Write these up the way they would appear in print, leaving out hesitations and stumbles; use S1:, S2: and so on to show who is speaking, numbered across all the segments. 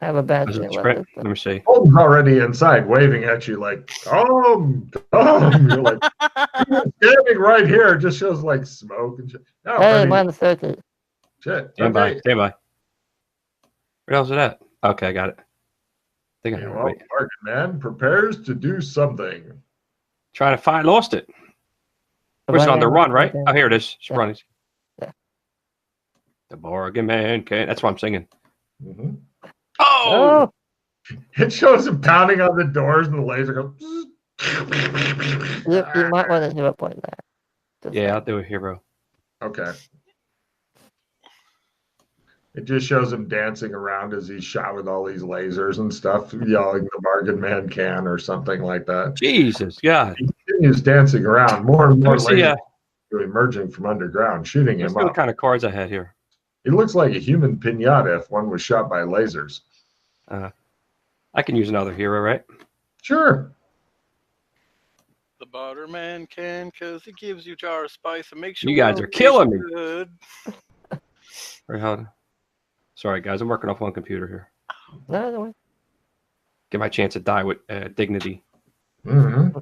S1: I have a bad
S2: Was it
S1: feeling
S2: sprint?
S1: about this.
S2: Let me see.
S3: Holden's already inside, waving at you like, You're like, standing right here. It just shows like smoke and shit. Oh,
S1: Hey,
S3: buddy.
S1: -30.
S3: Shit.
S2: Stand by.
S3: Okay.
S2: Stand by. Where else is that? Okay, I got it. Think I
S3: Well, Bargain Man prepares to do something.
S2: Trying to find. Lost it. Where's it on the run, right? Oh, here it is. It's running.
S1: Yeah.
S2: The Bargain Man can. That's what I'm singing.
S3: Mm-hmm.
S2: Oh!
S3: It shows him pounding on the doors and the laser goes.
S1: You might want to hero point there.
S2: Yeah, I'll do a hero.
S3: Okay. It just shows him dancing around as he's shot with all these lasers and stuff, yelling the Bargain Man can or something like that.
S2: Jesus, God.
S3: He continues dancing around. More and more
S2: See,
S3: lasers emerging from underground, shooting
S2: let's
S3: him
S2: see
S3: up.
S2: what kind of cards I had here.
S3: He looks like a human pinata if one was shot by lasers.
S2: I can use another hero, right?
S3: Sure.
S4: The Barter Man can, because he gives you jar of spice and makes
S2: You guys are killing me.
S4: good.
S2: Sorry, guys. I'm working off one computer here.
S1: No, don't worry.
S2: Get my chance to die with dignity.
S3: Mm-hmm.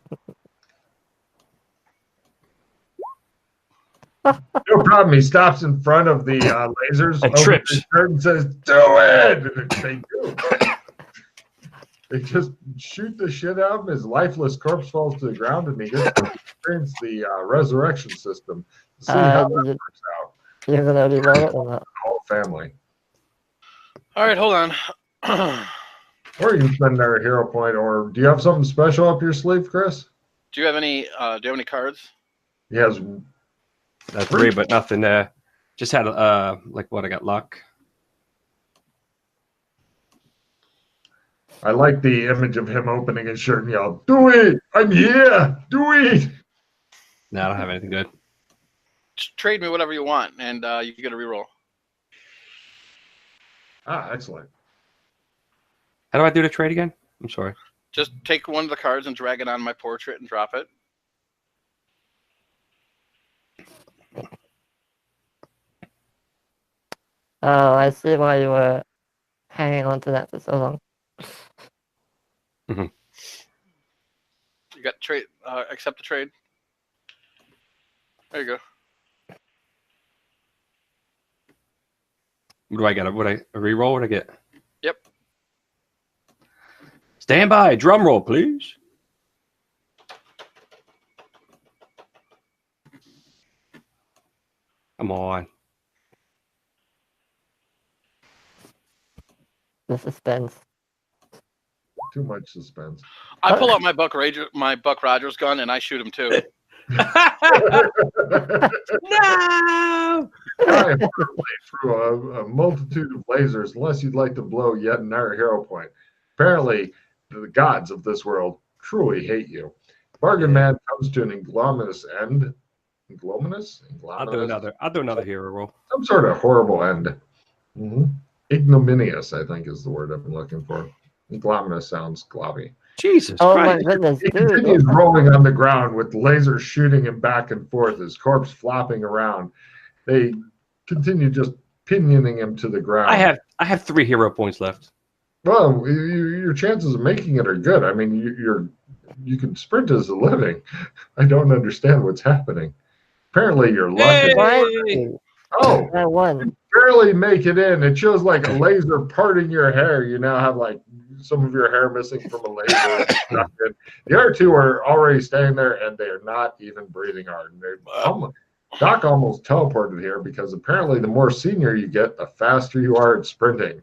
S3: No problem. He stops in front of the lasers
S2: And trips.
S3: his shirt and says, "Do it!" And they do. They just shoot the shit out of him. His lifeless corpse falls to the ground, and he gets to experience the resurrection system. See how that works out.
S1: You're gonna reroll it or not?
S3: The whole family.
S4: All right, hold on.
S3: Or you can spend their hero point. Or do you have something special up your sleeve, Chris?
S4: Do you have any cards?
S3: He has.
S2: That's 3, but nothing. Just had like what I got luck.
S3: I like the image of him opening his shirt and yell, "Do it! I'm here! Do it!"
S2: No, I don't have anything good.
S4: Just trade me whatever you want, and you get a reroll.
S3: Ah, excellent.
S2: How do I do the trade again? I'm sorry.
S4: Just take one of the cards and drag it on my portrait and drop it.
S1: Oh, I see why you were hanging on to that for so long.
S2: Mm-hmm.
S4: You got trade. Accept the trade. There you go.
S2: What do I get? What a reroll? What I get?
S4: Yep.
S2: Stand by. Drum roll, please. Come on.
S1: The suspense.
S3: Too much suspense.
S4: I pull out my Buck Rogers gun and I shoot him too.
S2: No!
S3: I have through a multitude of lasers, unless you'd like to blow yet another hero point. Apparently, the gods of this world truly hate you. Bargain Man comes to an ignominious end. Ignominious?
S2: I'll do another hero roll.
S3: Some sort of horrible end. Mm-hmm. Ignominious, I think, is the word I'm looking for. Ignominious sounds globby.
S2: Jesus
S1: Oh
S2: Christ.
S1: my goodness,
S3: He
S1: dude.
S3: continues rolling on the ground with lasers shooting him back and forth, his corpse flopping around. They continue just pinioning him to the ground.
S2: I have 3 hero points left.
S3: Well, your chances of making it are good. I mean, you can sprint as a living. I don't understand what's happening. Apparently, you're lucky.
S2: Hey!
S3: Oh,
S1: I won.
S3: barely make it in. It shows like a laser parting your hair. You now have like some of your hair missing from a laser. The other 2 are already standing there, and they are not even breathing hard. Doc almost teleported here because apparently the more senior you get, the faster you are at sprinting,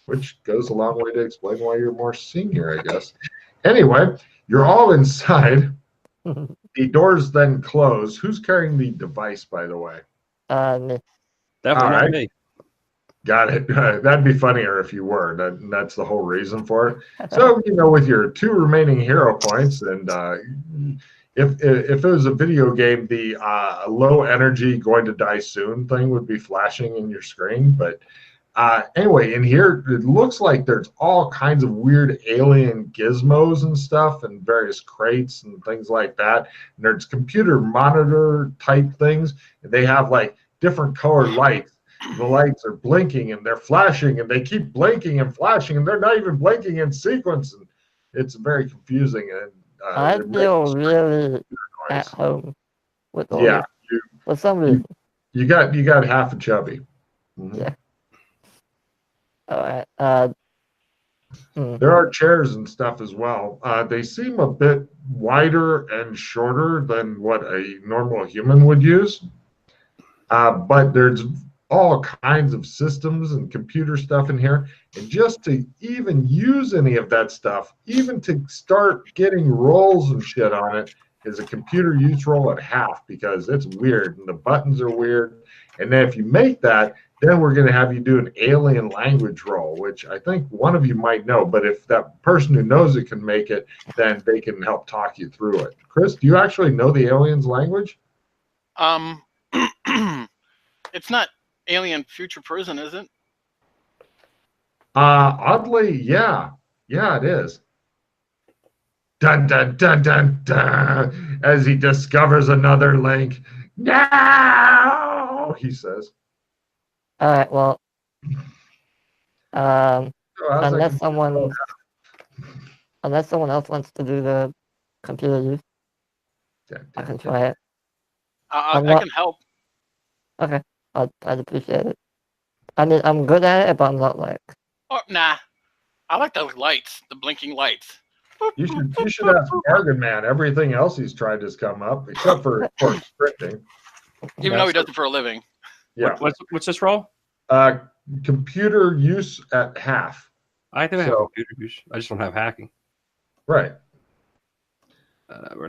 S3: which goes a long way to explain why you're more senior, I guess. Anyway, you're all inside. The doors then close. Who's carrying the device, by the way?
S1: Me.
S2: Definitely not me.
S3: Got it. That'd be funnier if you were. That's the whole reason for it. So, with your 2 remaining hero points, and if it was a video game, the low energy going to die soon thing would be flashing in your screen. But anyway, in here, it looks like there's all kinds of weird alien gizmos and stuff and various crates and things like that. And there's computer monitor type things. And they have like different colored lights. the lights are blinking and they're flashing and they keep blinking and flashing and they're not even blinking in sequence. And it's very confusing. And
S1: I
S3: it
S1: feel
S3: makes
S1: really at
S3: noise.
S1: home with all
S3: Yeah,
S1: this for some reason.
S3: you got half a chubby. Mhm.
S1: Yeah. All right.
S3: There are chairs and stuff as well. They seem a bit wider and shorter than what a normal human would use. But there's all kinds of systems and computer stuff in here. And just to even use any of that stuff, even to start getting rolls and shit on it, is a computer use roll at half because it's weird and the buttons are weird. And then if you make that, then we're going to have you do an alien language roll, which I think one of you might know. But if that person who knows it can make it, then they can help talk you through it. Chris, do you actually know the alien's language?
S4: It's not Alien Future Prison, is it?
S3: Oddly, yeah. Yeah, it is. Dun, dun, dun, dun, dun, as he discovers another link. No, he says.
S1: All right. Well,
S3: So how's that
S1: unless
S3: computer
S1: someone else wants to do the computer use, I can try it.
S4: I can help.
S1: Okay, I'd appreciate it. I mean, I'm good at it, but I'm not like.
S4: Oh, nah. I like the lights, the blinking lights.
S3: You should ask Bargain Man. Everything else he's tried has come up, except for, of course, scripting.
S4: Even though he does it for a living.
S3: Yeah.
S2: What's this roll?
S3: Computer use at half.
S2: I think I have computer use. I just don't have hacking.
S3: Right.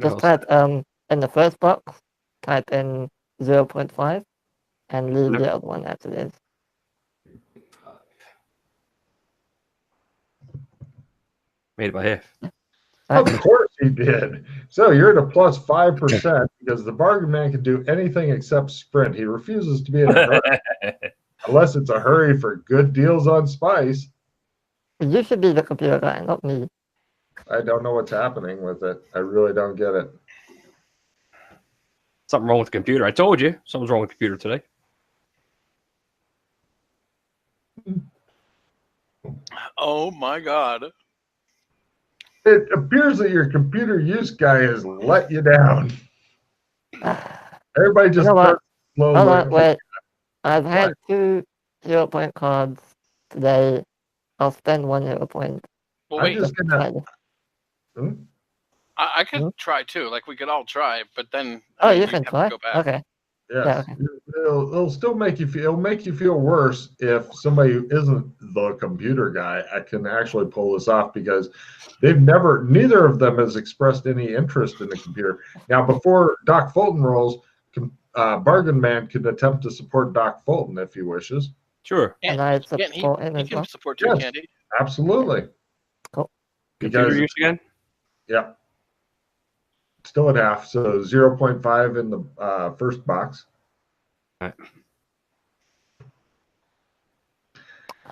S1: Just type in the first box, type in 0.5, and leave the other one as it is.
S2: Made it by half.
S3: Of course he did. So you're at a plus 5% because the Bargain Man can do anything except sprint. He refuses to be in a hurry. Unless it's a hurry for good deals on spice.
S1: You should be the computer guy, not me.
S3: I don't know what's happening with it. I really don't get it.
S2: Something wrong with the computer. I told you something's wrong with the computer today.
S4: Oh my God.
S3: It appears that your computer use guy has let you down. Everybody just starts slowly.
S1: Hold on, wait. I've had 2 0 point cards today. I'll spend 1 0 point.
S4: Well, wait.
S3: I'm just gonna...
S4: I could try too. Like we could all try, but then
S1: you can try. Okay.
S3: Yes.
S1: Yeah, okay.
S3: It'll still make you feel. It'll make you feel worse if somebody who isn't the computer guy can actually pull this off because neither of them has expressed any interest in the computer. Now, before Doc Fulton rolls, Bargain Man could attempt to support Doc Fulton if he wishes.
S2: Sure.
S1: And I support him
S4: he
S1: as
S4: can
S1: well.
S4: support you, Candy.
S3: Absolutely.
S1: Cool.
S2: Computer use again?
S3: Yeah. Still at half, so 0.5 in the first box.
S2: All right.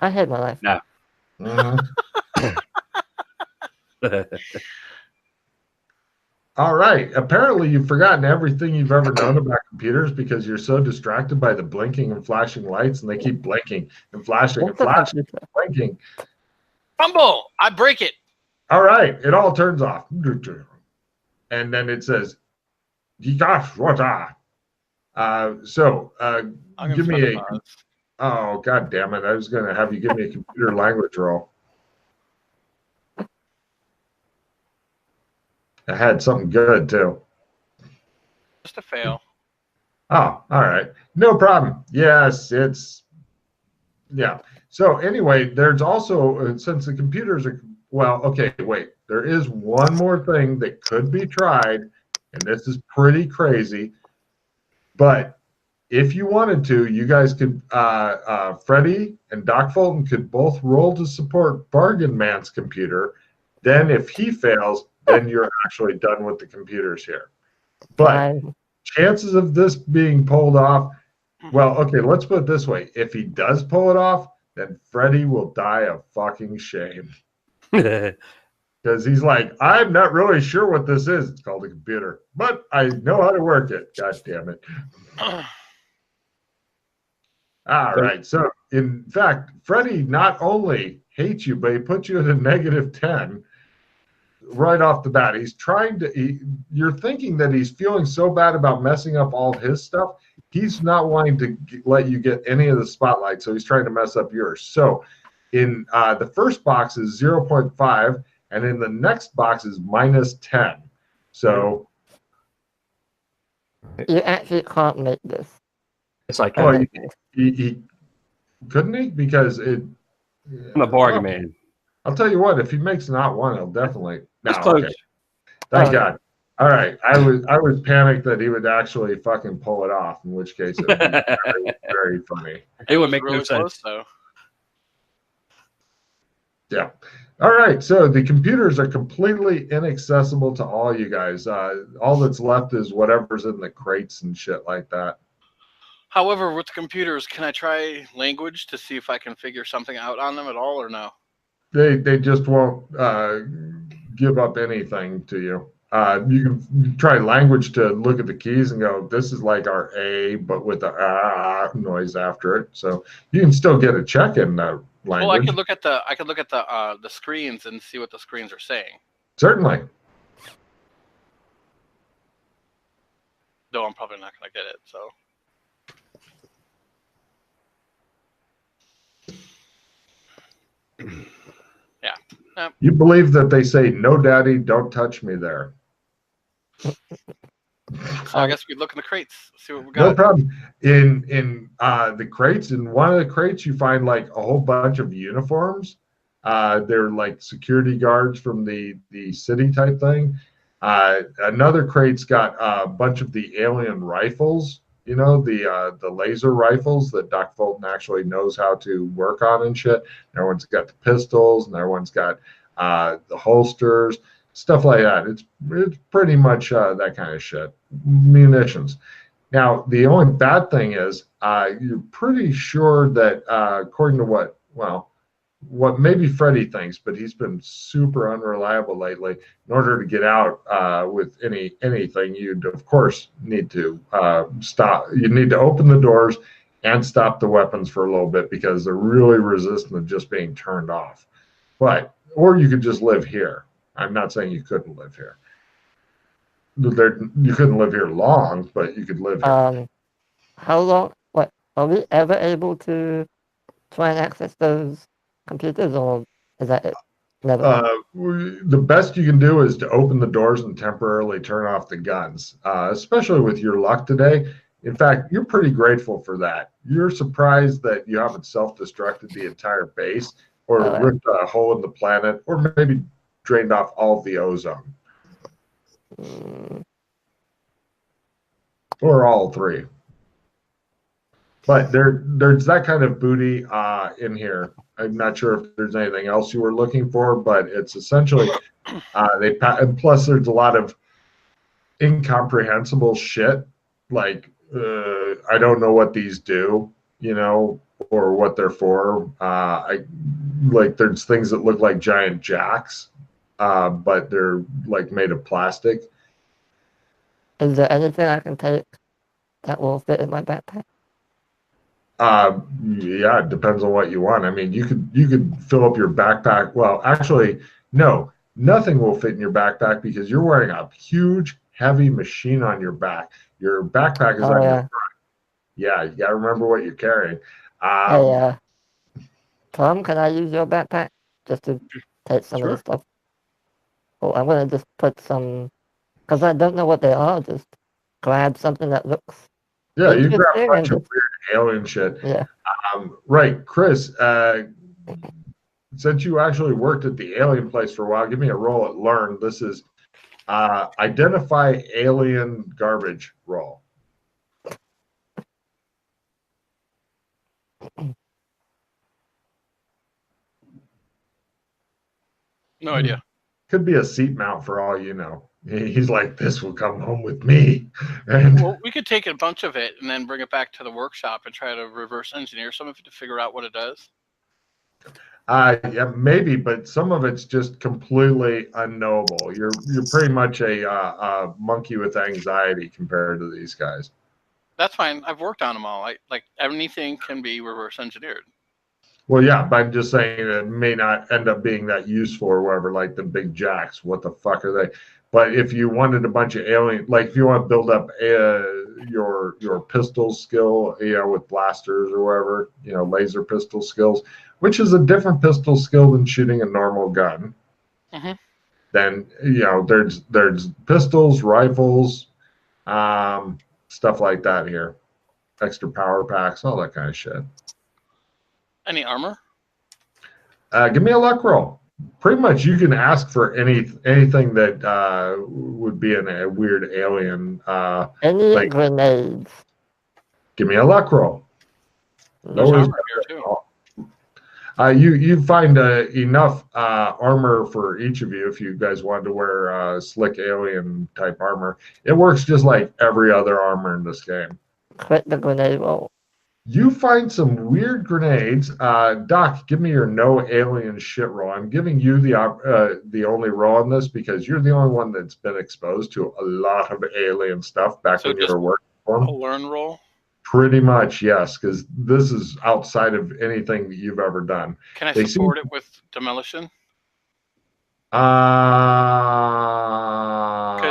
S1: I hate my life.
S2: No.
S3: All right. Apparently, you've forgotten everything you've ever known about computers because you're so distracted by the blinking and flashing lights, and they keep blinking and flashing and flashing and blinking.
S4: Fumble! I break it.
S3: All right. It all turns off. And then it says, "Gosh, what give me a." Oh, God damn it! I was going to have you give me a computer language roll. I had something good too.
S4: Just a fail.
S3: Oh, all right. No problem. Yes, yeah. So anyway, there's also, since the computers are, well, okay, wait. There is one more thing that could be tried, and this is pretty crazy. But if you wanted to, you guys could, Freddie and Doc Fulton could both roll to support Bargain Man's computer. Then if he fails, then you're actually done with the computers here. But chances of this being pulled off, well, okay, let's put it this way. If he does pull it off, then Freddie will die of fucking shame. Because he's like, I'm not really sure what this is. It's called a computer. But I know how to work it. God damn it. All right. So, in fact, Freddy not only hates you, but he puts you at a -10 right off the bat. He's trying to. You're thinking that he's feeling so bad about messing up all of his stuff. He's not wanting to let you get any of the spotlight, so he's trying to mess up yours. So, in the first box is 0.5, and in the next box is -10. So,
S1: You actually can't make this.
S2: It's like
S3: oh,
S1: Okay.
S3: he couldn't he? Because it.
S2: I'm a bargain man.
S3: I'll tell you what. If he makes not one, he'll definitely. No,
S2: It's close.
S3: okay. Thank
S1: Okay.
S3: God. All right. I was panicked that he would actually fucking pull it off, in which case it would be very, very funny.
S2: It would
S4: was
S2: make no
S4: really close,
S2: sense.
S4: though.
S3: Yeah. All right. So the computers are completely inaccessible to all you guys. All that's left is whatever's in the crates and shit like that.
S4: However, with the computers, can I try language to see if I can figure something out on them at all, or no?
S3: They just won't give up anything to you. You can try language to look at the keys and go, this is like our A, but with the noise after it. So you can still get a check in language.
S4: Well, I could look at the screens and see what the screens are saying.
S3: Certainly.
S4: Though I'm probably not going to get it. So. Yeah.
S3: You believe that they say, no, daddy, don't touch me there.
S4: So I guess we look in the crates, see what we
S3: No
S4: got.
S3: problem. In the crates, in one of the crates, you find like a whole bunch of uniforms. They're like security guards from the city type thing. Another crate's got a bunch of the alien rifles. You know, the laser rifles that Doc Fulton actually knows how to work on and shit. Everyone's got the pistols, and everyone's got the holsters, stuff like that. It's pretty much that kind of shit. Munitions. Now, the only bad thing is you're pretty sure that according to what maybe Freddie thinks, but he's been super unreliable lately. In order to get out with anything, you'd of course need to stop. You need to open the doors and stop the weapons for a little bit because they're really resistant to just being turned off. Or you could just live here. I'm not saying you couldn't live here. You couldn't live here long, but you could live here.
S1: How long? What are we ever able to try and access those computers, or is that it? Never.
S3: The best you can do is to open the doors and temporarily turn off the guns, especially with your luck today. In fact, you're pretty grateful for that. You're surprised that you haven't self-destructed the entire base or ripped a hole in the planet or maybe drained off all of the ozone. Or all three. But there's that kind of booty in here. I'm not sure if there's anything else you were looking for, but it's essentially and plus there's a lot of incomprehensible shit like I don't know what these do, you know, or what they're for. There's things that look like giant jacks, but they're like made of plastic.
S1: Is there anything I can take that will fit in my backpack?
S3: Yeah, it depends on what you want. I mean, you could fill up your backpack. Well, actually, no, nothing will fit in your backpack because you're wearing a huge, heavy machine on your back. Your backpack is on your front. Yeah, you got to remember what you're carrying.
S1: Tom, can I use your backpack just to take some of the stuff? Oh, I'm gonna just put some, because I don't know what they are. Just grab something that looks.
S3: Yeah, you grab a bunch of weird alien shit.
S1: Yeah.
S3: Right, Chris. Since you actually worked at the alien place for a while, give me a roll at Learn. This is identify alien garbage roll.
S4: No idea.
S3: Could be a seat mount for all you know. He's like, this will come home with me. And
S4: well, we could take a bunch of it and then bring it back to the workshop and try to reverse engineer some of it to figure out what it does.
S3: Yeah, maybe, but some of it's just completely unknowable. You're pretty much a monkey with anxiety compared to these guys.
S4: That's fine. I've worked on them all. Like anything can be reverse engineered.
S3: Well, yeah, but I'm just saying it may not end up being that useful or whatever, like the big jacks. What the fuck are they? But if you wanted a bunch of alien, like if you want to build up your pistol skill, with blasters or whatever, laser pistol skills, which is a different pistol skill than shooting a normal gun.
S4: Mm-hmm.
S3: Then there's pistols, rifles, stuff like that here, extra power packs, all that kind of shit.
S4: Any armor?
S3: Give me a luck roll. Pretty much, you can ask for anything that would be in a weird alien.
S1: Any grenades?
S3: Give me a luck roll.
S4: There's armor here too.
S3: You find enough armor for each of you if you guys wanted to wear slick alien type armor. It works just like every other armor in this game.
S1: Quit the grenade roll.
S3: You find some weird grenades. Doc, give me your no alien shit roll. I'm giving you the only roll on this because you're the only one that's been exposed to a lot of alien stuff back when you were working for them.
S4: A learn roll?
S3: Pretty much, yes, because this is outside of anything that you've ever done.
S4: Can I support it with demolition?
S3: Because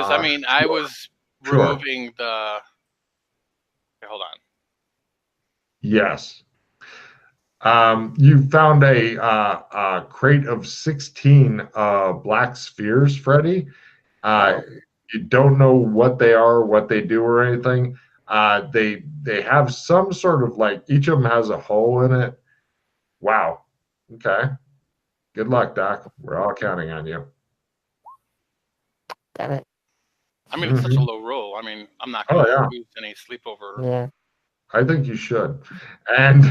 S4: I was removing the. Okay, hold on.
S3: Yes. You found a crate of 16 black spheres, Freddie. You don't know what they are, what they do, or anything. They have some sort of each of them has a hole in it. Wow. Okay. Good luck, Doc. We're all counting on you.
S1: Damn it.
S4: It's such a low roll. I'm not going to lose any sleepover.
S1: Yeah.
S3: I think you should. And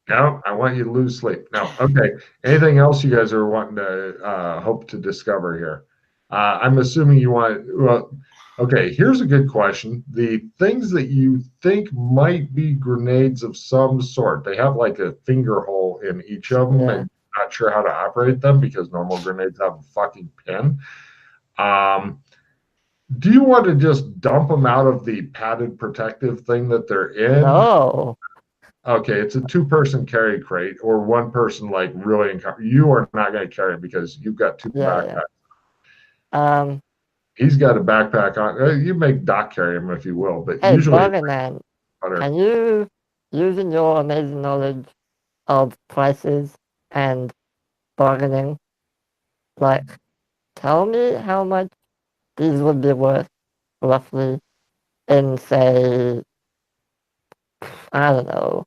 S3: no, I want you to lose sleep. No. Okay. Anything else you guys are wanting to hope to discover here? I'm assuming you want. Well, okay. Here's a good question. The things that you think might be grenades of some sort, they have a finger hole in each of them, and you're not sure how to operate them because normal grenades have a fucking pin. Do you want to just dump them out of the padded protective thing that they're in?
S1: No.
S3: Okay, it's a 2-person carry crate or 1 person really. You are not going to carry it because you've got 2 backpacks.
S1: Yeah.
S3: He's got a backpack on. You make Doc carry him if you will, but
S1: hey,
S3: usually.
S1: Bargain Man, can you, using your amazing knowledge of prices and bargaining, tell me how much these would be worth roughly in, say, I don't know,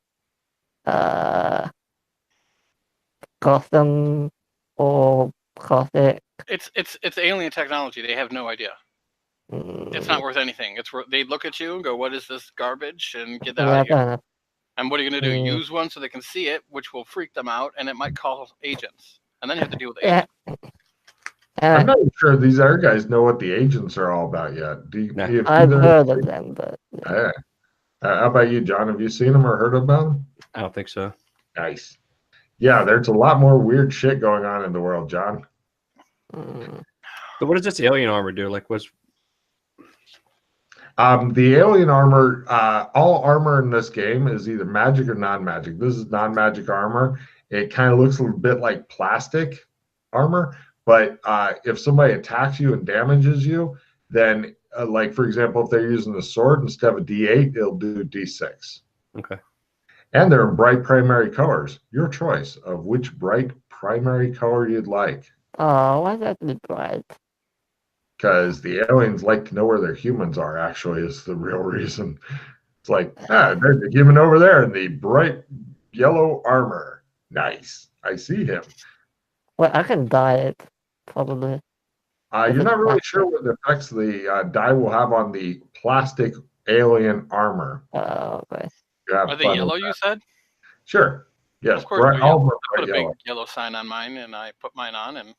S1: Gotham or Gothic?
S4: It's alien technology. They have no idea. It's not worth anything. They look at you and go, "What is this garbage?" and get that out of here. And what are you going to do? Use one so they can see it, which will freak them out, and it might call agents, and then you have to deal with agents.
S3: I'm not sure these other guys know what the agents are all about yet.
S1: I've heard of them, but.
S3: Yeah. How about you, John? Have you seen them or heard about them?
S2: I don't think so.
S3: Nice. Yeah, there's a lot more weird shit going on in the world, John.
S2: But what does this alien armor do? What's
S3: the alien armor? All armor in this game is either magic or non-magic. This is non-magic armor. It kind of looks a little bit like plastic armor, but if somebody attacks you and damages you, then for example, if they're using a sword instead of a D8, it'll do D6.
S2: Okay.
S3: And they're in bright primary colors. Your choice of which bright primary color you'd like.
S1: Oh, why does that have to be bright?
S3: Because the aliens like to know where their humans are, actually, is the real reason. It's there's a human over there in the bright yellow armor. Nice. I see him.
S1: Well, I can dye it, probably.
S3: You're not really sure what effects the dye will have on the plastic alien armor.
S1: Oh, okay.
S4: Are they yellow, you said?
S3: Sure. Yes.
S4: Of course, I put a big yellow sign on mine, and I put mine on, and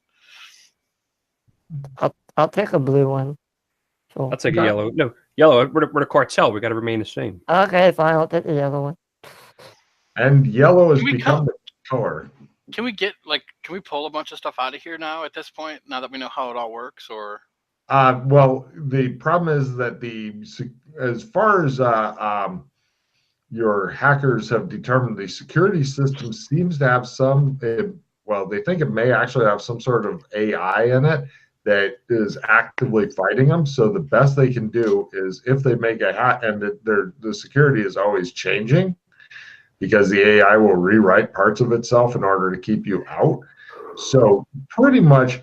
S1: I'll take a blue one. Sure.
S2: I'll take a yellow. No, yellow. We're the cartel. We got to remain the same.
S1: Okay, fine. I'll take the yellow one.
S3: And yellow has become the color.
S4: Can we pull a bunch of stuff out of here now at this point? Now that we know how it all works, or
S3: Well, the problem is that as far as your hackers have determined, the security system seems to have some. Well, they think it may actually have some sort of AI in it that is actively fighting them. So the best they can do is if they make a hack, and the security is always changing because the AI will rewrite parts of itself in order to keep you out. So pretty much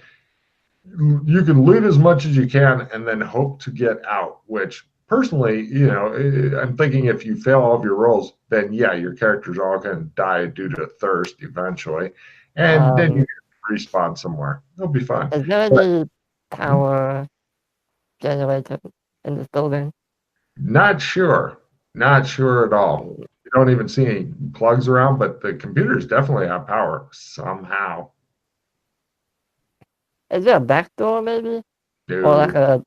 S3: you can loot as much as you can and then hope to get out, which personally, I'm thinking if you fail all of your rolls, then yeah, your characters are all going to die due to thirst eventually. And then you can respawn somewhere. It'll be fun.
S1: Is there any power generator in this building?
S3: Not sure. Not sure at all. You don't even see any plugs around, but the computers definitely have power somehow.
S1: Is there a back door maybe?
S3: Dude,
S1: Or like a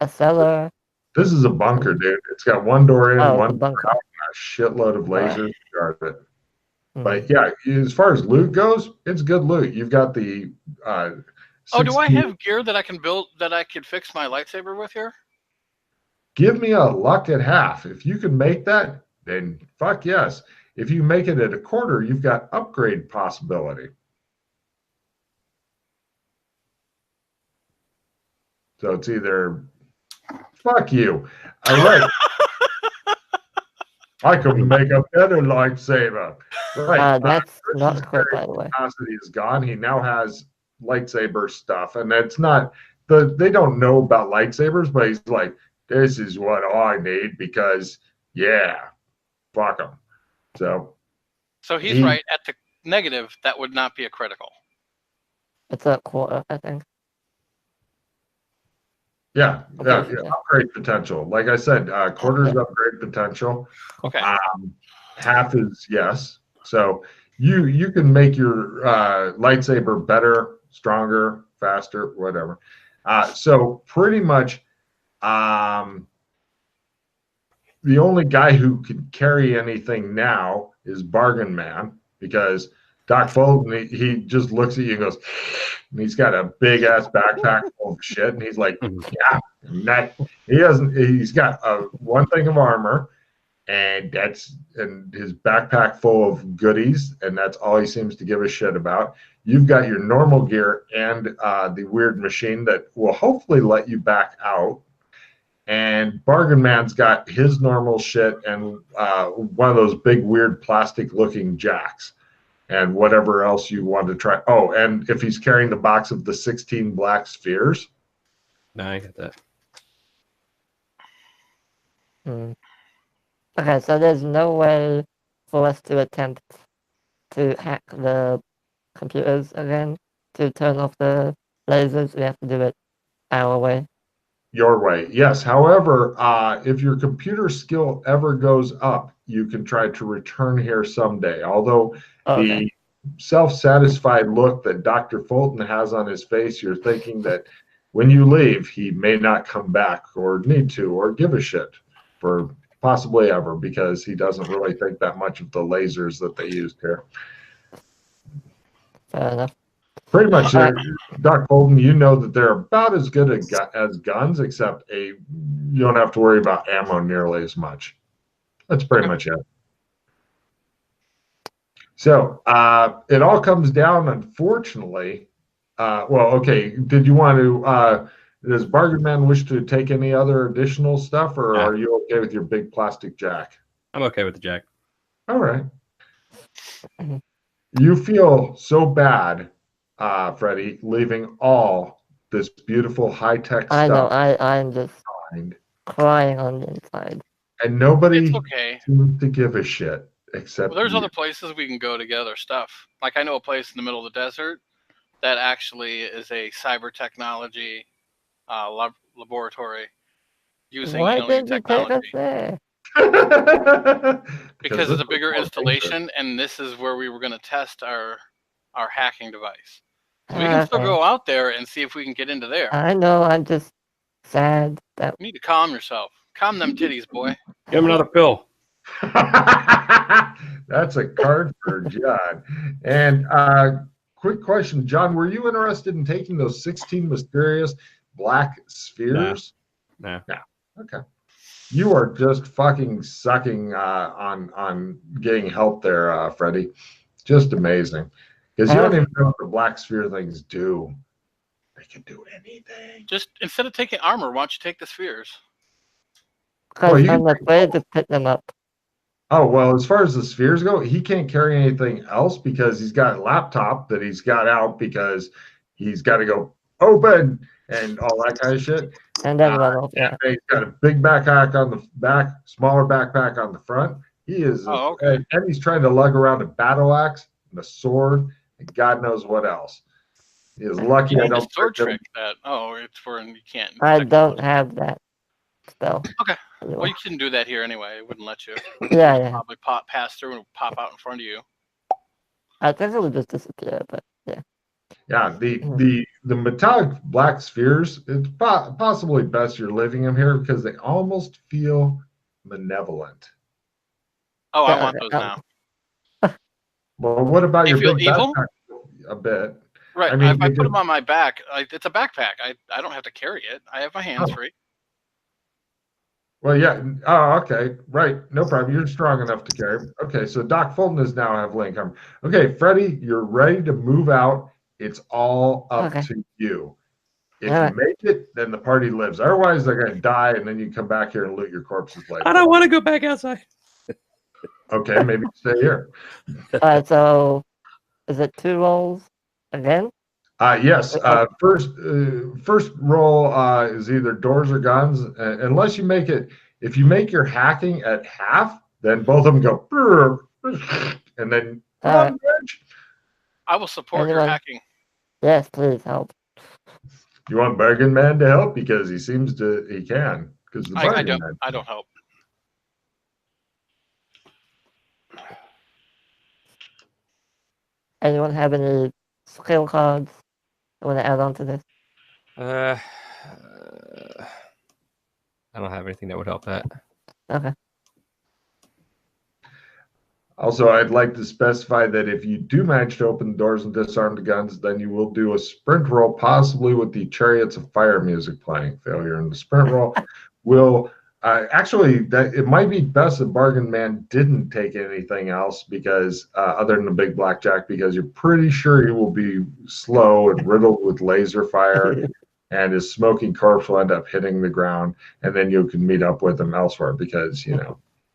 S1: cellar?
S3: this is a bunker, dude. It's got one door in, one door
S1: bunker.
S3: out, and a shitload of lasers to guard it. But
S1: Mm.
S3: yeah, as far as loot goes, it's good loot. You've got the.
S4: Do I have gear that I can build that I could fix my lightsaber with here?
S3: Give me a luck at half. If you can make that, then fuck yes. If you make it at a quarter, you've got upgrade possibility. So it's either fuck you. All right. I can make a better lightsaber. Right.
S1: That's not equipped, by the way.
S3: Capacity is gone. He now has lightsaber stuff, and it's not they don't know about lightsabers, but he's like, this is what I need because yeah, fuck them. So
S4: he's right at the negative. That would not be a critical.
S1: It's a quarter, I think.
S3: Yeah, upgrade potential. Like I said, quarters upgrade potential.
S4: Okay.
S3: Half is yes. So you can make your lightsaber better, stronger, faster, whatever. So pretty much, the only guy who can carry anything now is Bargain Man, because Doc Fulton, he just looks at you and goes, and he's got a big ass backpack full of shit, and he's like, yeah, he's got one thing of armor, and his backpack full of goodies, and that's all he seems to give a shit about. You've got your normal gear and the weird machine that will hopefully let you back out. And Bargain Man's got his normal shit and one of those big weird plastic looking jacks and whatever else you want to try. Oh, and if he's carrying the box of the 16 black spheres.
S2: No, I got that.
S1: Okay, so there's no way for us to attempt to hack the computers again to turn off the lasers. We have to do it our way.
S3: Your way, yes. However, if your computer skill ever goes up, you can try to return here someday. Although the self-satisfied look that Dr. Fulton has on his face, you're thinking that when you leave, he may not come back or need to or give a shit for possibly ever, because he doesn't really think that much of the lasers that they used here.
S1: Fair enough.
S3: Pretty much, Doc Fulton, you know that they're about as good as guns, except you don't have to worry about ammo nearly as much. That's pretty much it. So it all comes down, unfortunately. Well, okay. Did you want to? Does Bargain Man wish to take any other additional stuff, or are you okay with your big plastic jack?
S2: I'm okay with the jack.
S3: All right. You feel so bad, Freddie, leaving all this beautiful high-tech stuff.
S1: I know. I'm just crying on the inside.
S3: And nobody
S4: okay.
S3: seems to give a shit except.
S4: Well, there's other places we can go to get other stuff. Like I know a place in the middle of the desert that actually is a cyber technology laboratory using alien technology. Because it's a bigger installation, and this is where we were going to test our hacking device. So we can still go out there and see if we can get into there.
S1: I know. I'm just sad that
S4: you need to calm yourself. Calm them titties, boy.
S2: Give him another pill.
S3: That's a card for John. And quick question, John, were you interested in taking those 16 mysterious black spheres?
S2: No.
S3: Okay. You are just fucking sucking on getting help there, Freddie. Just amazing. Because you don't even know what the black sphere things do. They can do anything.
S4: Just instead of taking armor, why don't you take the spheres?
S1: Because I'm afraid to pick them up.
S3: Oh, well, as far as the spheres go, he can't carry anything else because he's got a laptop that he's got out because he's got to go open and all that kind of shit.
S1: And then run off, yeah.
S3: He's got a big backpack on the back, smaller backpack on the front. He is,
S4: okay.
S3: and he's trying to lug around a battle axe and a sword and God knows what else. He is lucky I don't.
S4: Sword trick that. Oh, it's for you can't.
S1: I don't have that spell.
S4: Okay. Well, you couldn't do that here anyway. It wouldn't let you.
S1: Yeah.
S4: Probably pass through and pop out in front of you.
S1: I think it would just disappear, but yeah.
S3: Yeah, the metallic black spheres, it's possibly best you're leaving them here because they almost feel malevolent.
S4: Oh, I want those now.
S3: Well, what about your big
S4: evil?
S3: backpack? A bit.
S4: Right.
S3: I mean,
S4: if I put them on my back, it's a backpack. I don't have to carry it. I have my hands free.
S3: Well, yeah. Oh, okay. Right. No problem. You're strong enough to carry. Okay, so Doc Fulton is now have link armor. Okay, Freddie, you're ready to move out. It's all up to you. If you make it, then the party lives. Otherwise, they're going to die, and then you come back here and loot your corpses later.
S2: I don't want to go back outside.
S3: Okay, maybe stay here.
S1: All right, so is it 2 rolls again?
S3: Yes. First roll is either doors or guns, unless you make it. If you make your hacking at half, then both of them go, and then.
S4: I will support your hacking.
S1: Yes, please help.
S3: You want Bargain Man to help because he seems he can. Because
S4: I don't help.
S1: Anyone have any skill cards I want to add on to this?
S2: I don't have anything that would help that.
S1: Okay.
S3: Also, I'd like to specify that if you do manage to open the doors and disarm the guns, then you will do a sprint roll, possibly with the Chariots of Fire music playing. Failure in the sprint roll will actually that it might be best that Bargain Man didn't take anything else because other than the big blackjack, because you're pretty sure he will be slow and riddled with laser fire, and his smoking corpse will end up hitting the ground, and then you can meet up with him elsewhere because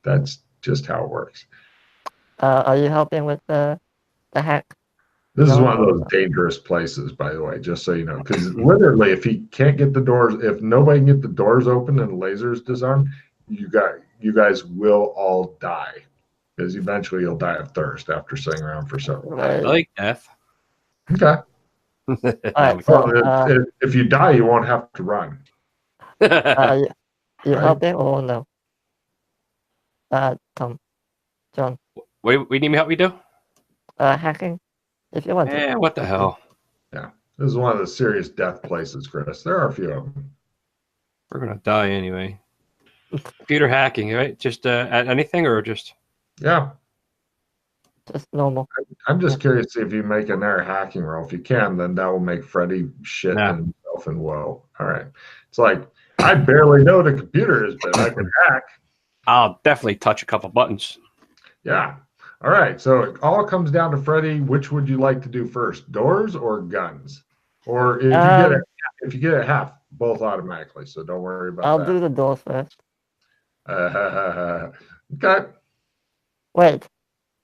S3: that's just how it works.
S1: Are you helping with the hack?
S3: This is one of those dangerous places, by the way, just so you know, because literally, if he can't get the doors, if nobody can get the doors open and lasers disarmed, you guys will all die, because eventually you'll die of thirst after sitting around for so long.
S2: I like death.
S3: Okay.
S1: Right, so,
S3: if you die, you won't have to run.
S1: You helping or no? Tom, John.
S2: Wait, we need me help you do?
S1: Hacking, if you want to.
S2: Yeah, what the hell?
S3: Yeah, this is one of the serious death places, Chris. There are a few of them.
S2: We're gonna die anyway. Computer hacking, right? Just at anything or just?
S3: Yeah.
S1: Just normal.
S3: I'm just curious to see if you make an air hacking roll. If you can, then that will make Freddie shit himself and woe. All right. It's like, I barely know the computer is, but I can hack.
S2: I'll definitely touch a couple buttons.
S3: Yeah. All right. So it all comes down to Freddie. Which would you like to do first, doors or guns? Or if you get it half, both automatically. So don't worry about that.
S1: I'll do the doors first.
S3: Okay.
S1: Wait.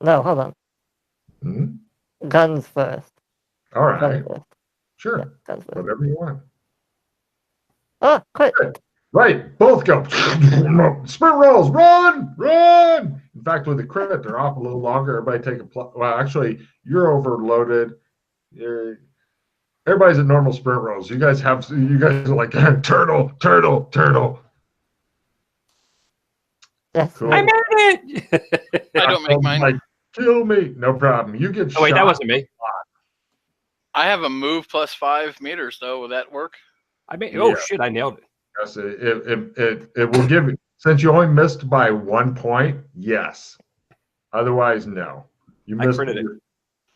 S1: No, hold on.
S3: Mm-hmm.
S1: Guns first.
S3: All right.
S1: Guns first.
S3: Sure.
S1: Yeah, guns first.
S3: Whatever you want.
S1: Oh, quick.
S3: Right. Both go. Sprint rolls. Run. Run. In fact, with the crit, they're off a little longer. Everybody take a well, actually, you're overloaded. Everybody's at normal sprint rolls. You guys are like turtle.
S1: Yes.
S3: Cool.
S2: I made it.
S4: I don't make mine.
S3: Like, kill me. No problem. You get shot.
S2: Oh wait, that wasn't me.
S4: I have a move plus 5 meters though. Will that work?
S2: Oh shit! I nailed it.
S3: Yes, it will give you. Since you only missed by 1 point, yes. Otherwise, no. You missed.
S2: I critted it.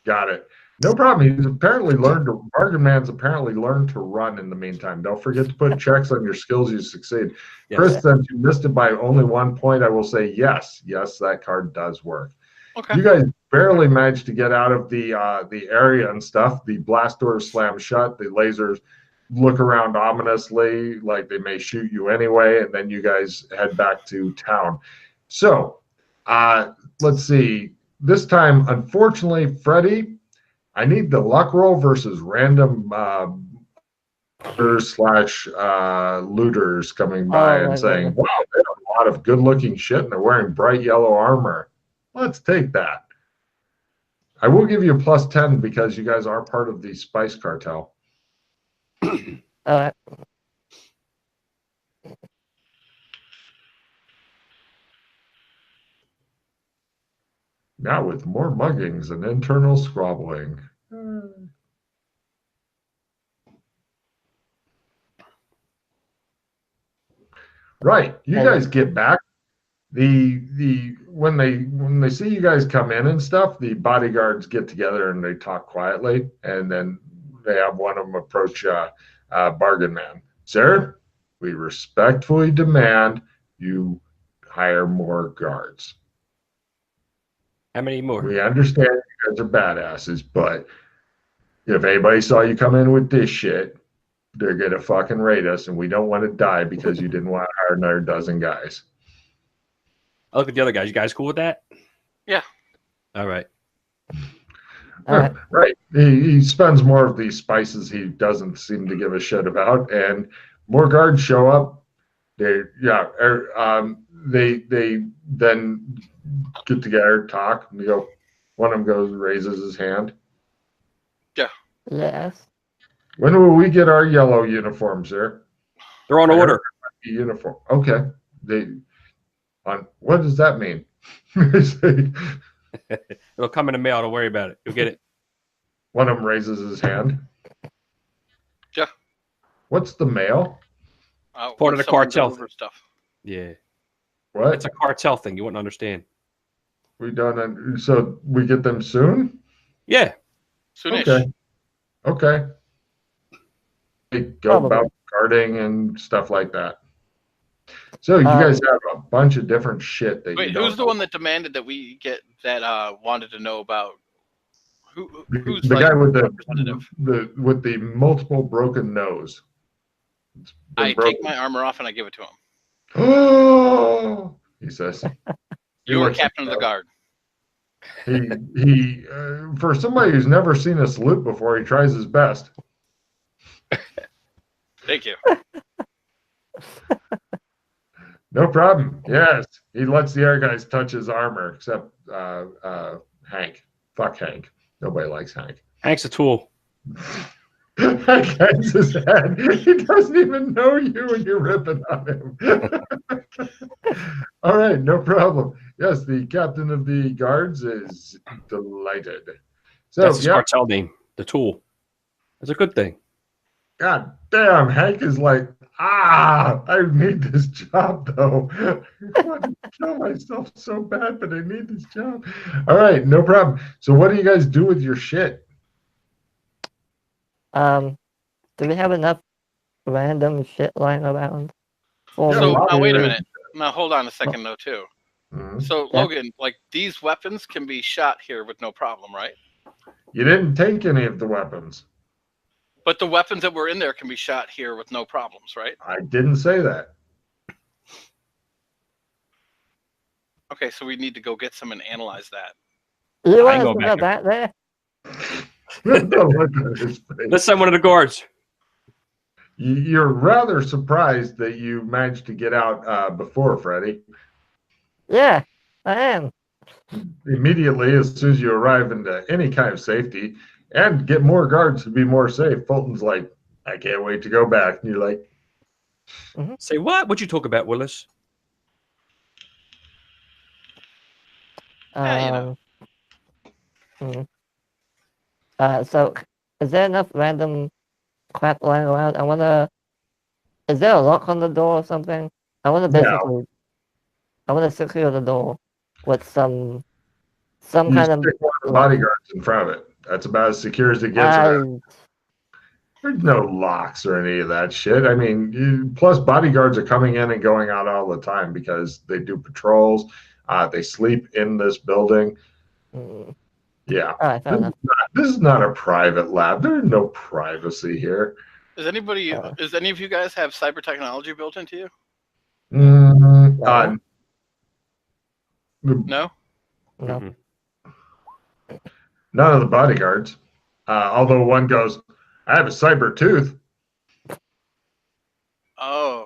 S3: Got it. No problem. He's apparently learned to, Bargain Man's apparently learned to run in the meantime. Don't forget to put checks on your skills you succeed.
S2: Yes.
S3: Chris, since you missed it by only 1 point, I will say yes. Yes, that card does work.
S4: Okay.
S3: You guys barely managed to get out of the area and stuff. The blast doors slam shut. The lasers look around ominously like they may shoot you anyway, and then you guys head back to town. So let's see. This time, unfortunately, Freddie, I need the luck roll versus random slash looters coming by and saying, wow, they have a lot of good-looking shit and they're wearing bright yellow armor. Let's take that. I will give you a +10 because you guys are part of the spice cartel.
S1: All right.
S3: Now with more muggings and internal squabbling. Right, you guys get back. When they see you guys come in and stuff, the bodyguards get together and they talk quietly, and then they have one of them approach Bargain Man. Sir, we respectfully demand you hire more guards.
S2: How many more?
S3: We understand you guys are badasses, but if anybody saw you come in with this shit, they're gonna fucking raid us, and we don't want to die because you didn't want to hire another dozen guys.
S2: I look at the other guys. You guys cool with that?
S4: Yeah.
S2: All right.
S3: Right. He spends more of these spices he doesn't seem to give a shit about, and more guards show up. They then get together, talk, and they go. One of them goes, raises his hand.
S4: Yeah.
S1: Yes.
S3: When will we get our yellow uniforms, sir?
S2: They're on order.
S3: Uniform. Okay. What does that mean?
S2: It'll come in the mail. Don't worry about it. You'll get it.
S3: One of them raises his hand.
S4: Yeah.
S3: What's the mail?
S2: Part of the cartel
S4: stuff.
S2: Yeah.
S3: What?
S2: It's a cartel thing. You wouldn't understand.
S3: We don't. So we get them soon?
S2: Yeah.
S4: Soonish.
S3: Okay. They go about guarding and stuff like that. So you guys have a bunch of different shit that.
S4: Wait, who's the one that demanded that we get that wanted to know about? Who's
S3: the
S4: like
S3: guy with
S4: the
S3: with the multiple broken nose?
S4: I take my armor off and I give it to him.
S3: Oh, he says.
S4: You are captain of the guard.
S3: He for somebody who's never seen a salute before, he tries his best.
S4: Thank you.
S3: No problem. Yes, he lets the other guys touch his armor, except Hank. Fuck Hank. Nobody likes Hank.
S2: Hank's a tool.
S3: Hank hangs his head. He doesn't even know you, and you're ripping on him. All right, no problem. Yes, the captain of the guards is delighted. So
S2: that's his cartel name. The tool. That's a good thing.
S3: God damn, Hank is like, I need this job though. I want to kill myself so bad, but I need this job. All right, no problem. So what do you guys do with your shit?
S1: Do we have enough random shit lying around?
S4: So now wait a minute. Now hold on a second though too.
S3: Mm-hmm.
S4: So Logan, like these weapons can be shot here with no problem, right?
S3: You didn't take any of the weapons.
S4: But the weapons that were in there can be shot here with no problems, right?
S3: I didn't say that.
S4: Okay, so we need to go get some and analyze that.
S1: You want to know that there?
S2: Let's send one of the guards.
S3: You're rather surprised that you managed to get out before, Freddie.
S1: Yeah, I am.
S3: Immediately, as soon as you arrive into any kind of safety, and get more guards to be more safe, Fulton's like, I can't wait to go back. And you're like,
S2: Say what? What'd you talk about, Willis?
S4: Yeah, you know.
S1: So, is there enough random crap lying around? Is there a lock on the door or something? I want to secure the door with some kind of
S3: bodyguards in front of it. That's about as secure as it gets around. There's no locks or any of that shit. I mean, plus bodyguards are coming in and going out all the time because they do patrols. They sleep in this building. Yeah.
S1: All right, fair enough.
S3: This is not a private lab. There's no privacy here.
S4: Is any of you guys have cyber technology built into you?
S3: No.
S4: No?
S1: No.
S3: None of the bodyguards. Although one goes, I have a cyber tooth.
S4: Oh.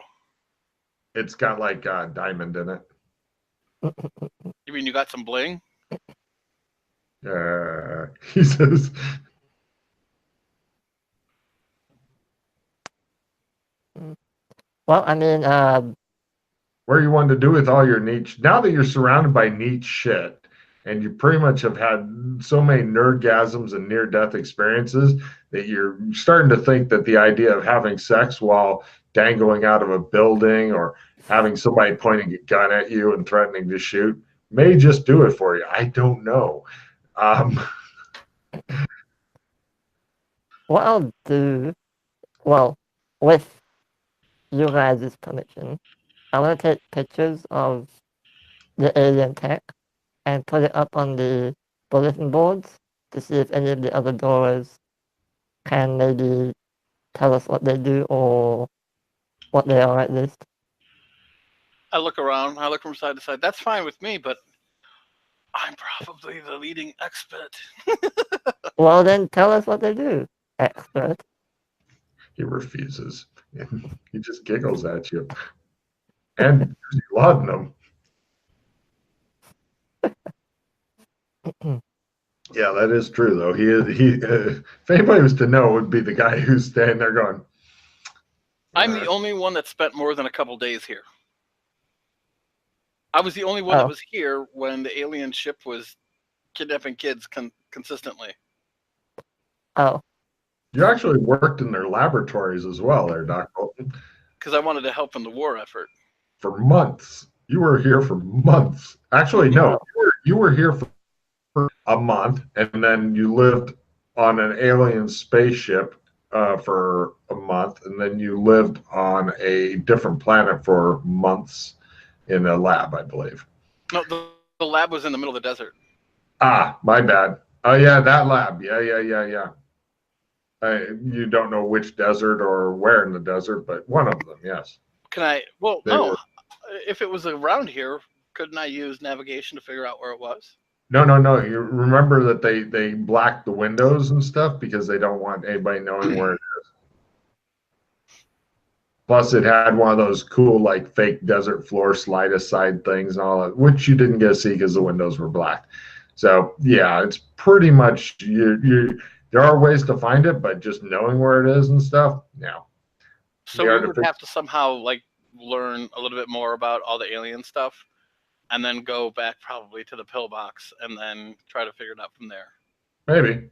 S3: It's got like a diamond in it.
S4: You mean you got some bling?
S3: He says.
S1: Well, I mean,
S3: where you want to do with all your niche, now that you're surrounded by niche shit, and you pretty much have had so many nerdgasms and near-death experiences that you're starting to think that the idea of having sex while dangling out of a building or having somebody pointing a gun at you and threatening to shoot may just do it for you. I don't know.
S1: what I'll do, well, with you guys' permission, I want to take pictures of the alien tech and put it up on the bulletin boards to see if any of the other doors can maybe tell us what they do or what they are at least.
S4: I look around. I look from side to side. That's fine with me, but I'm probably the leading expert.
S1: Well, then tell us what they do, expert.
S3: He refuses. He just giggles at you. And there's a lot of them. Yeah, that is true, though. If anybody was to know, it would be the guy who's standing there going,
S4: I'm the only one that spent more than a couple days here. I was the only one that was here when the alien ship was kidnapping kids consistently.
S1: Oh.
S3: You actually worked in their laboratories as well there, Doc Bolton.
S4: Because I wanted to help in the war effort.
S3: For months. You were here for months. Actually, no. You were here for a month, and then you lived on an alien spaceship for a month, and then you lived on a different planet for months in a lab, I believe.
S4: No, the lab was in the middle of the desert.
S3: Ah, my bad. Oh, yeah, that lab. Yeah. You don't know which desert or where in the desert, but one of them, yes.
S4: Can I? Well, no. If it was around here, couldn't I use navigation to figure out where it was?
S3: No. You remember that they blacked the windows and stuff because they don't want anybody knowing where it is. Plus, it had one of those cool, like, fake desert floor slide aside things and all that, which you didn't get to see because the windows were blacked. So, yeah, it's pretty much there are ways to find it, but just knowing where it is and stuff, yeah.
S4: So we would have to somehow like learn a little bit more about all the alien stuff, and then go back probably to the pillbox and then try to figure it out from there.
S3: Maybe,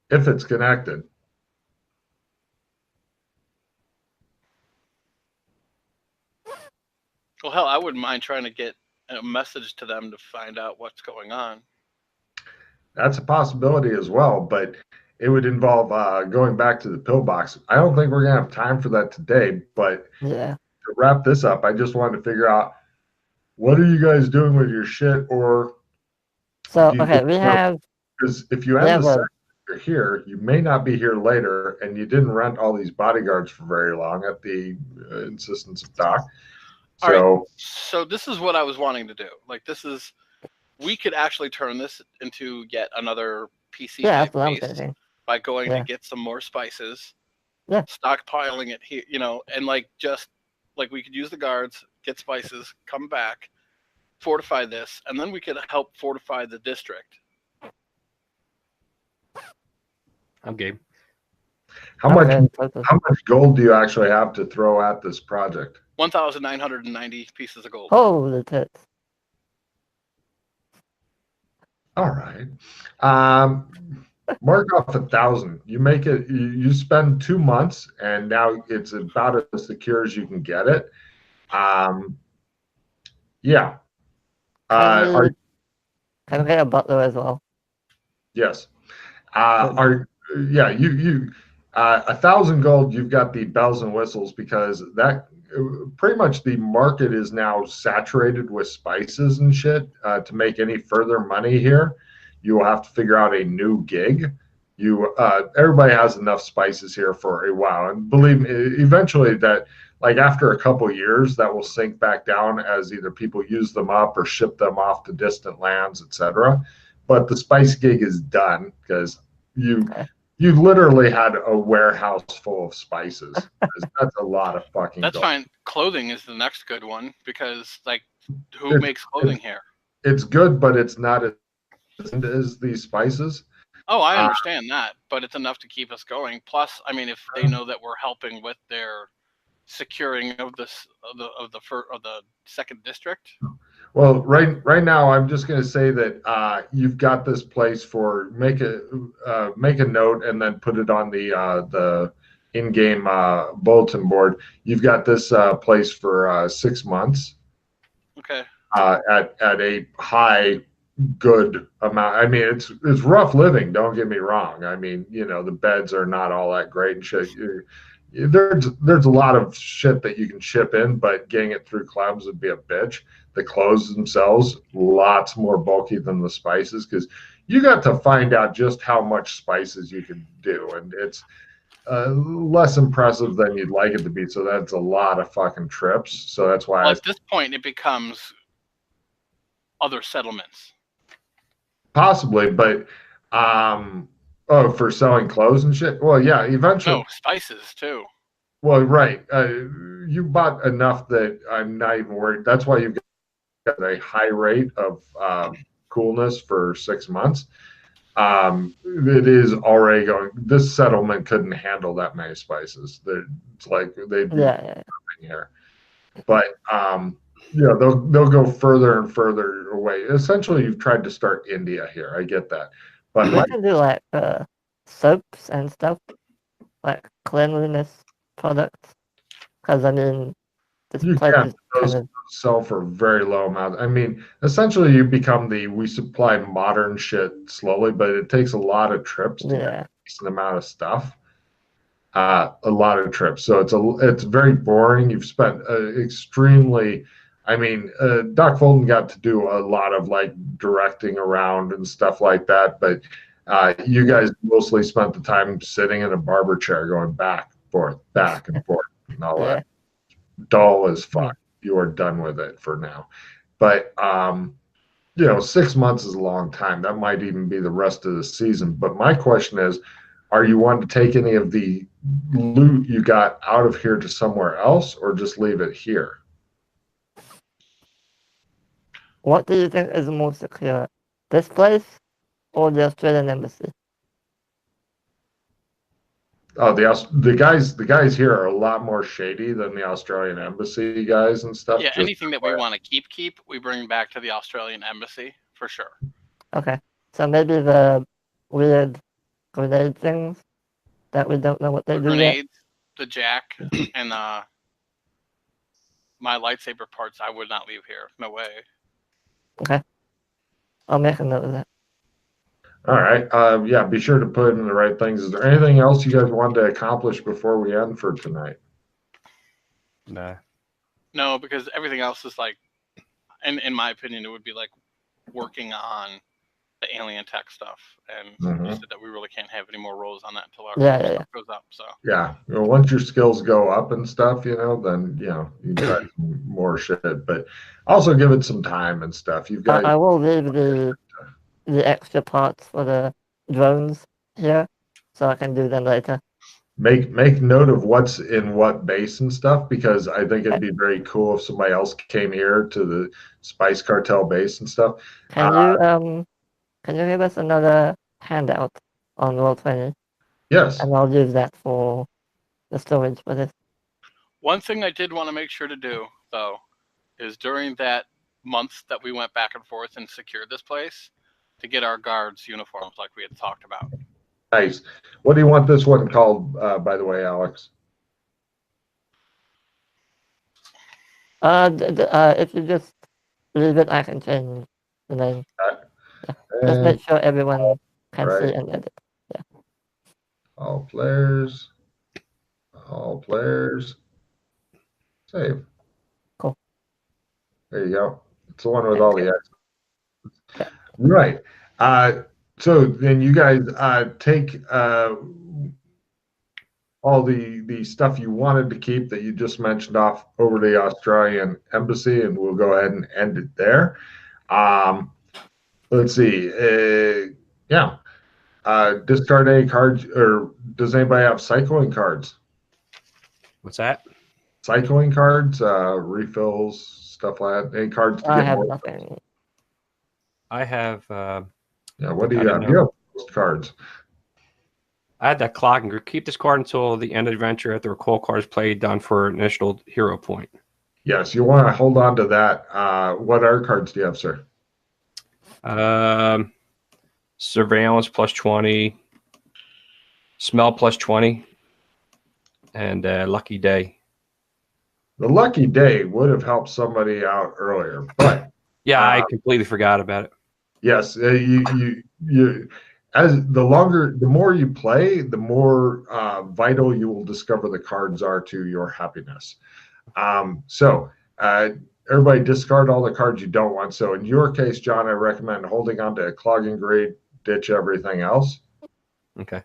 S3: if it's connected.
S4: Well, hell, I wouldn't mind trying to get a message to them to find out what's going on.
S3: That's a possibility as well, but it would involve going back to the pillbox. I don't think we're going to have time for that today, but to wrap this up, I just wanted to figure out, what are you guys doing with your shit? Or
S1: so, okay, we have...
S3: Because if you end the second you're here, you may not be here later, and you didn't rent all these bodyguards for very long at the insistence of Doc. So,
S4: all right. So this is what I was wanting to do. Like, we could actually turn this into yet another PC base by going to get some more spices, stockpiling it here, and like we could use the guards, get spices, come back, fortify this, and then we could help fortify the district.
S2: I'm game.
S3: How much gold do you actually have to throw at this project?
S4: 1,990 pieces of gold.
S1: Holy tits.
S3: All right. Mark off 1,000. You make it. You spend 2 months, and now it's about as secure as you can get it. Yeah.
S1: Can we get a butler as well?
S3: Yes. You 1,000 gold. You've got the bells and whistles because that pretty much the market is now saturated with spices and shit. To make any further money here, you will have to figure out a new gig. Everybody has enough spices here for a while, and believe me, eventually that like after a couple years that will sink back down as either people use them up or ship them off to distant lands, etc. But the spice gig is done because you you literally had a warehouse full of spices. That's a lot of fucking
S4: That's
S3: gold.
S4: fine. Clothing is the next good one because like who makes clothing here?
S3: It's good, but it's not as these spices.
S4: Oh, I understand that, but it's enough to keep us going. Plus, I mean, if they know that we're helping with their securing of the second district.
S3: Well, right now, I'm just going to say that you've got this place for make a note and then put it on the in-game bulletin board. You've got this place for 6 months.
S4: Okay.
S3: At a high good amount. I mean, it's rough living. Don't get me wrong. I mean, the beds are not all that great and shit. There's a lot of shit that you can ship in, but getting it through clubs would be a bitch. The clothes themselves, lots more bulky than the spices because you got to find out just how much spices you can do, and it's less impressive than you'd like it to be. So that's a lot of fucking trips. So that's why.
S4: Well, at this point, it becomes other settlements.
S3: Possibly, but for selling clothes and shit. Well, yeah, eventually.
S4: No, spices too.
S3: Well, right. You bought enough that I'm not even worried. That's why you've got a high rate of coolness for 6 months. It is already going. This settlement couldn't handle that many spices. It's like they'd be here, but they'll go further and further away. Essentially, you've tried to start India here. I get that, but
S1: we can do like soaps and stuff, like cleanliness products. Because I mean, this place is
S3: those sell for very low amounts. I mean, essentially, you become we supply modern shit slowly, but it takes a lot of trips to get a decent amount of stuff. A lot of trips, so it's very boring. You've spent extremely. I mean, Doc Fulton got to do a lot of like directing around and stuff like that, but you guys mostly spent the time sitting in a barber chair, going back and forth, and all that. Dull as fuck. You are done with it for now. But 6 months is a long time. That might even be the rest of the season. But my question is, are you wanting to take any of the loot you got out of here to somewhere else, or just leave it here?
S1: What do you think is more secure, this place or the Australian embassy?
S3: Oh, the guys here are a lot more shady than the Australian embassy guys and stuff.
S4: Yeah, anything that we want to keep, we bring back to the Australian embassy for sure.
S1: Okay, so maybe the weird grenade things that we don't know what they do
S4: grenades,
S1: yet.
S4: The jack, and my lightsaber parts, I would not leave here. No way.
S1: Okay, I'll make a note of that.
S3: All right. Be sure to put in the right things. Is there anything else you guys wanted to accomplish before we end for tonight?
S2: Nah.
S4: No, because everything else is like, in my opinion, it would be like working on the alien tech stuff, and you said that we really can't have any more rolls on that until our stuff goes up. So
S3: once your skills go up and stuff, then you try some more shit, but also give it some time and stuff. You've got.
S1: I will leave the extra parts for the drones here, so I can do them later.
S3: Make note of what's in what base and stuff, because I think it'd be very cool if somebody else came here to the Spice Cartel base and stuff.
S1: Can you give us another handout on Roll20?
S3: Yes.
S1: And I'll use that for the storage for this.
S4: One thing I did want to make sure to do, though, is during that month that we went back and forth and secured this place, to get our guards' uniforms like we had talked about.
S3: Nice. What do you want this one called, by the way, Alex?
S1: If you just leave it, I can change the name. Just make sure everyone can see and edit.
S3: All players. All players. Save.
S1: Cool.
S3: There you go. It's the one with all the X.
S1: Yeah.
S3: Right. So then you guys take all the stuff you wanted to keep that you just mentioned off over to the Australian embassy, and we'll go ahead and end it there. Let's see. Yeah. Discard any cards, or does anybody have cycling cards?
S2: What's that?
S3: Cycling cards, refills, stuff like that. Any cards to
S1: I
S3: get
S1: have
S3: more?
S1: nothing.
S2: I have.
S3: Yeah. What do
S2: I
S3: you
S2: don't
S3: have? You
S2: know.
S3: have most cards.
S2: I had that clock and keep this card until the end of the adventure after a recall card is played, down for an initial hero point.
S3: Yes, you want to hold on to that. What other cards do you have, sir?
S2: Surveillance +20, smell +20, and lucky day.
S3: The lucky day would have helped somebody out earlier, but
S2: Yeah, I completely forgot about it.
S3: yes, you as the more you play, the more vital you will discover the cards are to your happiness. So everybody discard all the cards you don't want. So in your case, John, I recommend holding on to a clogging grade, ditch everything else.
S2: Okay.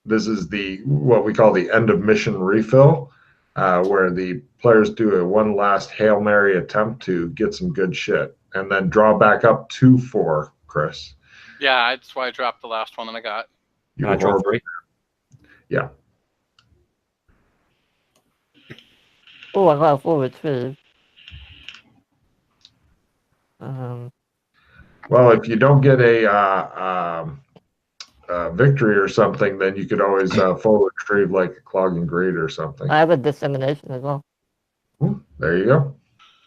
S3: This is what we call the end of mission refill, where the players do a one last Hail Mary attempt to get some good shit, and then draw back up to 4, Chris.
S4: Yeah, that's why I dropped the last one that I got.
S2: And I draw 3.
S3: Yeah.
S1: Oh, I got a full retrieve.
S3: Well, if you don't get a victory or something, then you could always full retrieve like a clogging grade or something.
S1: I have a dissemination as well.
S3: There you go.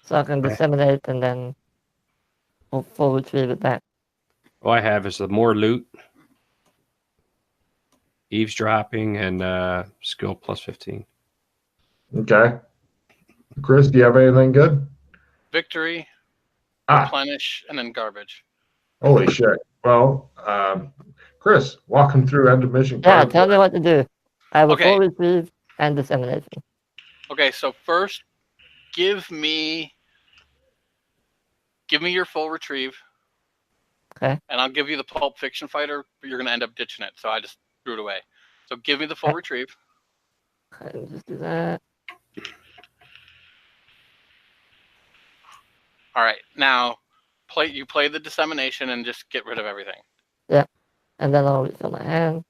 S1: So I can disseminate and then full retrieve it back.
S2: All I have is the more loot, eavesdropping, and skill +15.
S3: Okay. Chris, do you have anything good?
S4: Victory, replenish, and then garbage.
S3: Holy shit. Well, Chris, walk them through end of mission
S1: Yeah,
S3: cards.
S1: tell me what to do. I have a
S4: Okay.
S1: full retrieve and dissemination.
S4: Okay, so first, give me your full retrieve.
S1: Okay.
S4: And I'll give you the Pulp Fiction fighter, but you're going to end up ditching it, so I just threw it away. So give me the full retrieve.
S1: Okay, just do that.
S4: All right, now you play the dissemination and just get rid of everything.
S1: Yeah, and then I'll refill my hand.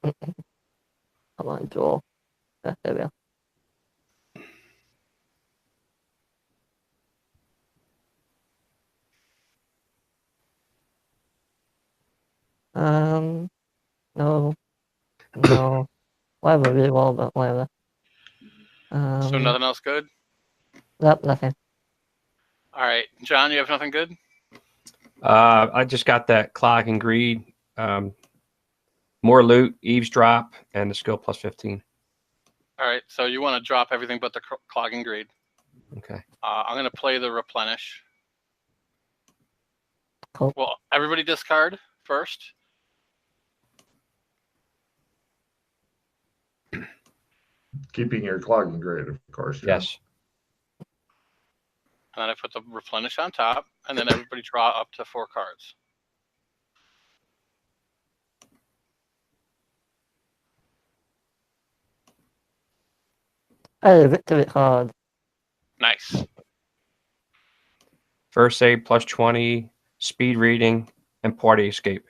S1: Come on, Joel. Yeah, there we go. No. Whatever, reroll, but whatever.
S4: So nothing else good?
S1: Nope, nothing.
S4: All right, John, you have nothing good?
S2: I just got that clog and greed, more loot, eavesdrop, and the skill +15.
S4: All right, so you want to drop everything but the clogging greed.
S2: Okay.
S4: I'm going to play the replenish.
S1: Cool.
S4: Well, everybody discard first.
S3: Keeping your clogging grade, of course.
S2: Yes.
S4: And then I put the replenish on top, and then everybody draw up to 4 cards.
S1: Hey, victory card.
S4: Nice.
S2: First aid +20, speed reading, and party escape.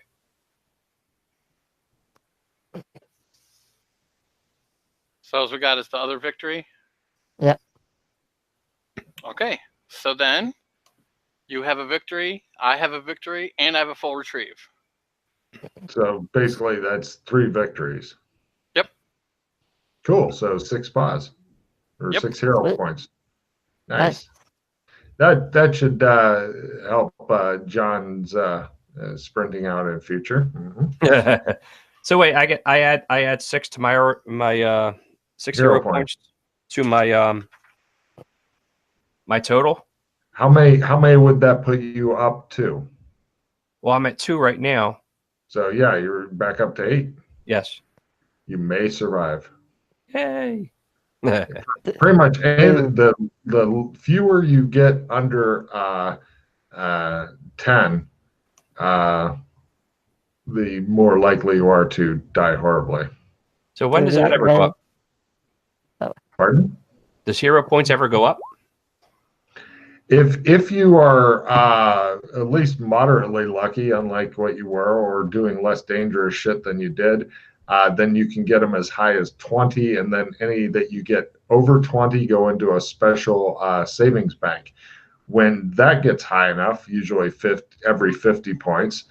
S4: So as we got is the other victory?
S1: Yep.
S4: Okay, so then you have a victory, I have a victory, and I have a full retrieve.
S3: So basically, that's 3 victories.
S4: Yep.
S3: Cool. So 6 spas or 6 hero points. Nice. That should help John's sprinting out in future.
S2: So wait, I add 6 to my 6 hero points. to my total.
S3: How many would that put you up to?
S2: Well, I'm at 2 right now.
S3: So yeah, you're back up to 8.
S2: Yes.
S3: You may survive.
S2: Yay.
S3: Pretty much the fewer you get under 10, the more likely you are to die horribly.
S2: So when does that ever go up?
S3: Pardon?
S2: Does hero points ever go up?
S3: If you are at least moderately lucky, unlike what you were, or doing less dangerous shit than you did, then you can get them as high as 20, and then any that you get over 20 go into a special savings bank. When that gets high enough, usually every 50 points,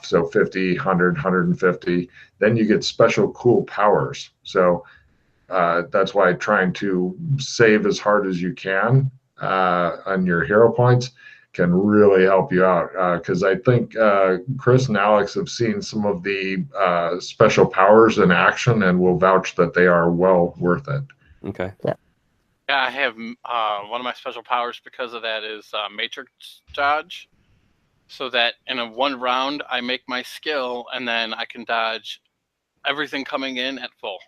S3: so 50, 100, 150, then you get special cool powers. So that's why trying to save as hard as you can on your hero points can really help you out. Because I think Chris and Alex have seen some of the special powers in action and will vouch that they are well worth it.
S2: Okay.
S1: Yeah.
S4: Yeah, I have one of my special powers because of that is Matrix Dodge. So that in a one round, I make my skill, and then I can dodge everything coming in at full.